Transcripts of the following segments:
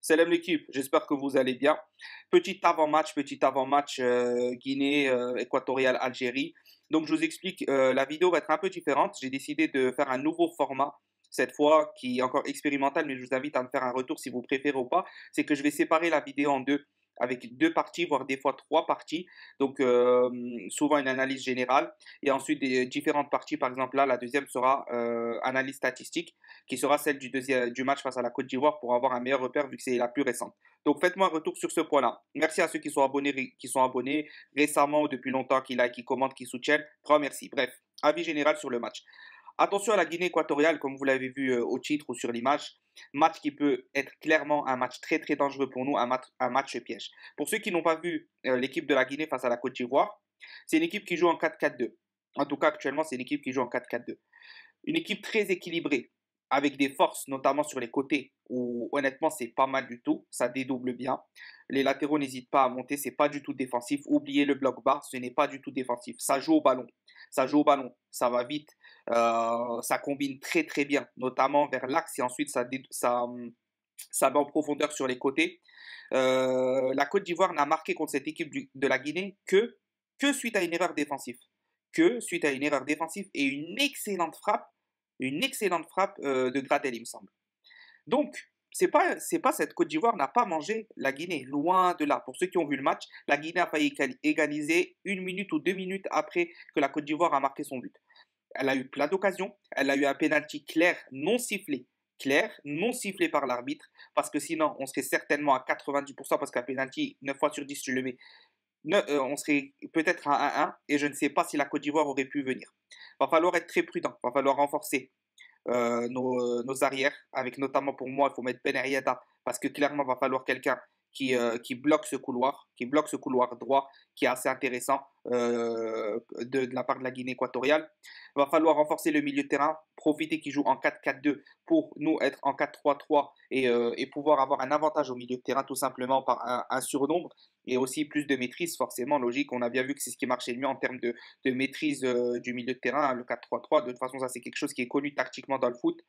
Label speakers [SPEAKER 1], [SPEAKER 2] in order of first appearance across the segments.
[SPEAKER 1] Salam l'équipe, j'espère que vous allez bien. Petit avant-match Guinée équatoriale Algérie. Donc je vous explique, la vidéo va être un peu différente. J'ai décidé de faire un nouveau format cette fois qui est encore expérimental, mais je vous invite à me faire un retour si vous préférez ou pas. C'est que je vais séparer la vidéo en deux, avec deux parties, voire des fois trois parties. Donc souvent une analyse générale et ensuite des différentes parties. Par exemple là, la deuxième sera analyse statistique qui sera celle du match face à la Côte d'Ivoire pour avoir un meilleur repère vu que c'est la plus récente. Donc faites-moi un retour sur ce point-là. Merci à ceux qui sont abonnés récemment ou depuis longtemps, qui like, qui commentent, qui soutiennent. Grand merci. Bref, avis général sur le match. Attention à la Guinée équatoriale, comme vous l'avez vu au titre ou sur l'image. Match qui peut être clairement un match très très dangereux pour nous, un match piège. Pour ceux qui n'ont pas vu l'équipe de la Guinée face à la Côte d'Ivoire, c'est une équipe qui joue en 4-4-2. En tout cas, actuellement, c'est une équipe qui joue en 4-4-2. Une équipe très équilibrée, avec des forces, notamment sur les côtés, où honnêtement, c'est pas mal du tout. Ça dédouble bien. Les latéraux n'hésitent pas à monter, c'est pas du tout défensif. Oubliez le bloc bas, ce n'est pas du tout défensif. Ça joue au ballon. Ça joue au ballon, ça va vite. Ça combine très très bien, notamment vers l'axe et ensuite ça va en profondeur sur les côtés. La Côte d'Ivoire n'a marqué contre cette équipe de la Guinée que suite à une erreur défensive. Que suite à une erreur défensive et une excellente frappe de Gradel, il me semble. Donc, c'est pas cette Côte d'Ivoire n'a pas mangé la Guinée, loin de là. Pour ceux qui ont vu le match, la Guinée a failli égaliser 1 minute ou 2 minutes après que la Côte d'Ivoire a marqué son but. Elle a eu plein d'occasions, elle a eu un penalty clair, non sifflé par l'arbitre, parce que sinon on serait certainement à 90%, parce qu'un penalty, 9 fois sur 10 tu le mets, on serait peut-être à 1-1, et je ne sais pas si la Côte d'Ivoire aurait pu venir. Va falloir être très prudent, va falloir renforcer nos arrières, avec notamment pour moi, il faut mettre Ben Ariada, parce que clairement, il va falloir quelqu'un qui bloque qui bloque ce couloir droit, qui est assez intéressant de la part de la Guinée équatoriale. Il va falloir renforcer le milieu de terrain, profiter qu'il joue en 4-4-2 pour nous être en 4-3-3 et pouvoir avoir un avantage au milieu de terrain tout simplement par un surnombre et aussi plus de maîtrise, forcément, logique. On a bien vu que c'est ce qui marchait le mieux en termes de maîtrise du milieu de terrain, le 4-3-3. De toute façon, ça c'est quelque chose qui est connu tactiquement dans le foot.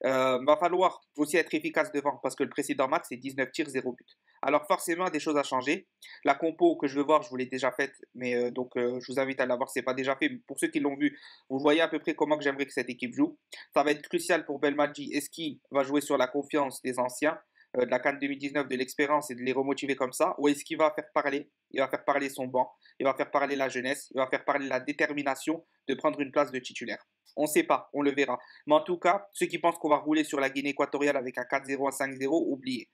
[SPEAKER 1] Va falloir aussi être efficace devant parce que le précédent match c'est 19 tirs, 0 but. Alors forcément des choses à changer. La compo que je veux voir, je vous l'ai déjà faite, mais je vous invite à la voir, c'est pas déjà fait. Pour ceux qui l'ont vu, vous voyez à peu près comment que j'aimerais que cette équipe joue. Ça va être crucial pour Belmadi. Est-ce qu'il va jouer sur la confiance des anciens, de la CAN 2019, de l'expérience et de les remotiver comme ça, ou est-ce qu'il va faire parler? Il va faire parler son banc, il va faire parler la jeunesse, il va faire parler la détermination de prendre une place de titulaire. On ne sait pas, on le verra. Mais en tout cas, ceux qui pensent qu'on va rouler sur la Guinée équatoriale avec un 4-0, un 5-0, oubliez.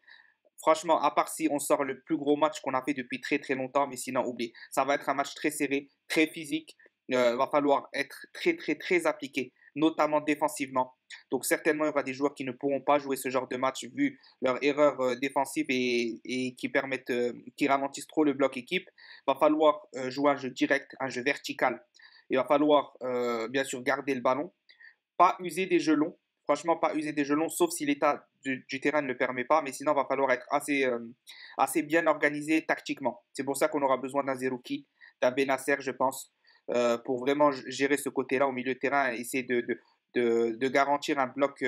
[SPEAKER 1] Franchement, à part si on sort le plus gros match qu'on a fait depuis très très longtemps, mais sinon, oubliez. Ça va être un match très serré, très physique. Va falloir être très très très appliqué, notamment défensivement. Donc certainement, il y aura des joueurs qui ne pourront pas jouer ce genre de match vu leur erreur défensive et qui ralentissent trop le bloc équipe. Va falloir jouer un jeu direct, un jeu vertical. Il va falloir bien sûr garder le ballon, pas user des jeux longs. Franchement, pas user des jeux longs, sauf si l'état du terrain ne le permet pas. Mais sinon, il va falloir être assez bien organisé tactiquement. C'est pour ça qu'on aura besoin d'un Zerouki, d'un Benasser, je pense, pour vraiment gérer ce côté-là au milieu de terrain et essayer de garantir un bloc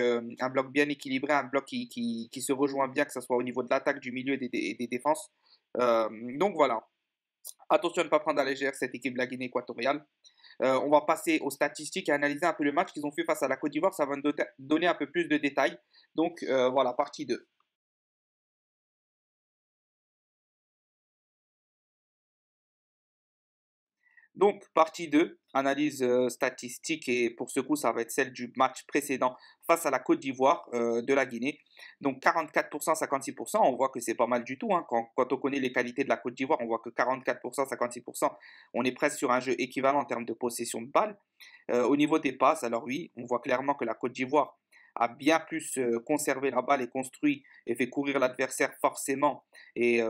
[SPEAKER 1] bien équilibré, un bloc qui se rejoint bien, que ce soit au niveau de l'attaque, du milieu et des défenses. Donc voilà. Attention à ne pas prendre à la légère cette équipe de la Guinée équatoriale. On va passer aux statistiques et analyser un peu le match qu'ils ont fait face à la Côte d'Ivoire. Ça va nous donner un peu plus de détails. Donc voilà, partie 2. Donc, partie 2, analyse statistique, et pour ce coup, ça va être celle du match précédent face à la Côte d'Ivoire de la Guinée. Donc, 44%, 56%, on voit que c'est pas mal du tout. Hein. Quand on connaît les qualités de la Côte d'Ivoire, on voit que 44%, 56%, on est presque sur un jeu équivalent en termes de possession de balle. Au niveau des passes, alors oui, on voit clairement que la Côte d'Ivoire a bien plus conservé la balle et construit et fait courir l'adversaire forcément et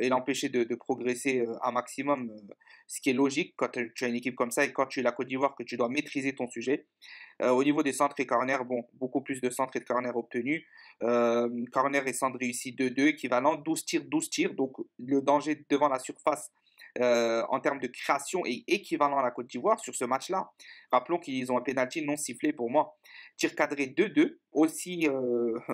[SPEAKER 1] l'empêcher de progresser un maximum, ce qui est logique quand tu as une équipe comme ça et quand tu es la Côte d'Ivoire que tu dois maîtriser ton sujet. Au niveau des centres et corners, bon, beaucoup plus de centres et de corners obtenus. Corner et centre réussi 2-2, équivalent 12 tirs, 12 tirs. Donc le danger devant la surface en termes de création est équivalent à la Côte d'Ivoire sur ce match-là. Rappelons qu'ils ont un penalty non sifflé pour moi. Tir cadré 2-2, aussi,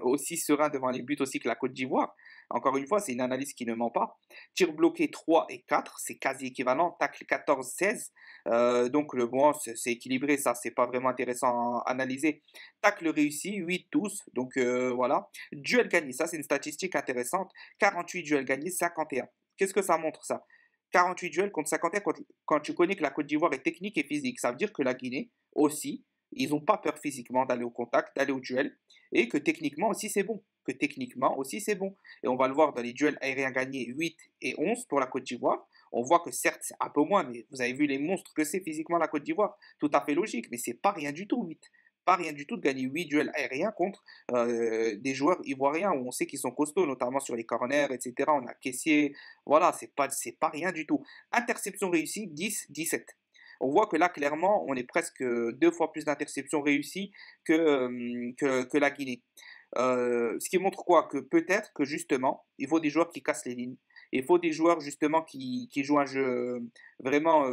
[SPEAKER 1] aussi serein devant les buts aussi que la Côte d'Ivoire. Encore une fois, c'est une analyse qui ne ment pas. Tir bloqué 3 et 4, c'est quasi équivalent. Tacle 14-16, donc le bon, c'est équilibré, ça, c'est pas vraiment intéressant à analyser. Tacle réussi, 8-12, donc voilà. Duel gagné, ça c'est une statistique intéressante. 48 duels gagnés, 51. Qu'est-ce que ça montre ça? 48 duels contre 51 quand tu connais que la Côte d'Ivoire est technique et physique. Ça veut dire que la Guinée aussi, ils n'ont pas peur physiquement d'aller au contact, d'aller au duel, et que techniquement aussi c'est bon. Que techniquement aussi c'est bon. Et on va le voir dans les duels aériens gagnés 8 et 11 pour la Côte d'Ivoire. On voit que certes c'est un peu moins, mais vous avez vu les monstres que c'est physiquement la Côte d'Ivoire. Tout à fait logique, mais c'est pas rien du tout 8. Pas rien du tout de gagner 8 duels aériens contre des joueurs ivoiriens où on sait qu'ils sont costauds, notamment sur les corners, etc. On a Caissier, voilà, c'est pas rien du tout. Interception réussie, 10-17. On voit que là, clairement, on est presque 2 fois plus d'interceptions réussies que la Guinée. Ce qui montre quoi? Que peut-être que justement, il faut des joueurs qui cassent les lignes. Il faut des joueurs justement qui jouent un jeu vraiment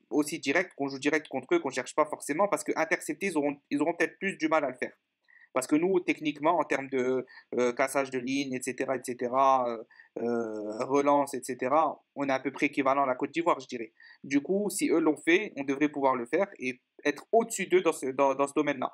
[SPEAKER 1] aussi direct, qu'on joue direct contre eux, qu'on ne cherche pas forcément, parce que intercepter, ils auront peut-être plus du mal à le faire. Parce que nous, techniquement, en termes de cassage de ligne, etc., relance, etc., on est à peu près équivalent à la Côte d'Ivoire, je dirais. Du coup, si eux l'ont fait, on devrait pouvoir le faire et être au-dessus d'eux dans ce domaine-là.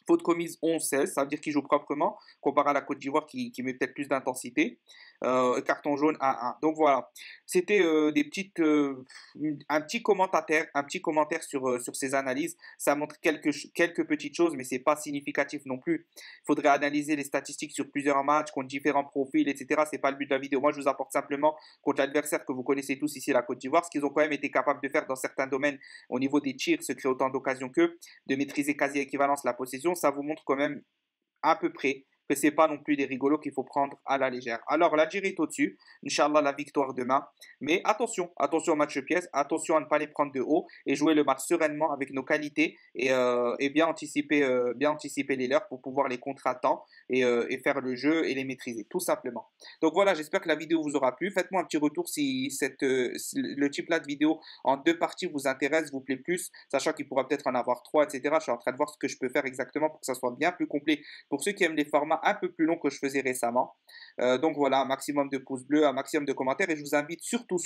[SPEAKER 1] Faute commise 11-16, ça veut dire qu'il joue proprement, comparé à la Côte d'Ivoire qui met peut-être plus d'intensité. Carton jaune 1-1. Donc voilà, c'était un petit commentaire sur ces analyses. Ça montre quelques petites choses, mais c'est pas significatif non plus. Il faudrait analyser les statistiques sur plusieurs matchs, contre différents profils, etc. C'est pas le but de la vidéo. Moi, je vous apporte simplement contre l'adversaire que vous connaissez tous ici, la Côte d'Ivoire, ce qu'ils ont quand même été capables de faire dans certains domaines au niveau des tirs, se créer autant d'occasions qu'eux, de maîtriser quasi équivalence la possession. Ça vous montre quand même à peu près que c'est pas non plus des rigolos qu'il faut prendre à la légère. Alors l'Algérie est au-dessus, Inch'Allah la victoire demain, mais attention au match pièce, attention à ne pas les prendre de haut et jouer le match sereinement avec nos qualités et bien anticiper les leurs pour pouvoir les contrer à temps et faire le jeu et les maîtriser, tout simplement. Donc voilà, j'espère que la vidéo vous aura plu. Faites-moi un petit retour si le type là de vidéo en 2 parties vous intéresse, vous plaît plus, sachant qu'il pourra peut-être en avoir 3, etc. Je suis en train de voir ce que je peux faire exactement pour que ça soit bien plus complet pour ceux qui aiment les formats un peu plus longs que je faisais récemment. Donc voilà, un maximum de pouces bleus, un maximum de commentaires et je vous invite surtout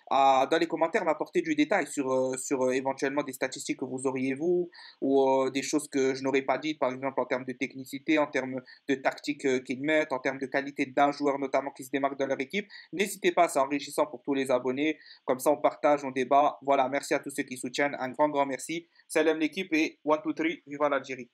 [SPEAKER 1] à, dans les commentaires, m'apporter du détail sur éventuellement des statistiques que vous auriez vous ou des choses que je n'aurais pas dites, par exemple en termes de technicité, en termes de tactique qu'ils mettent, en termes de qualité d'un joueur notamment qui se démarque dans leur équipe. N'hésitez pas, c'est enrichissant pour tous les abonnés. Comme ça, on partage, on débat. Voilà, merci à tous ceux qui soutiennent. Un grand merci. Salam l'équipe et 1, 2, 3, viva l'Algérie.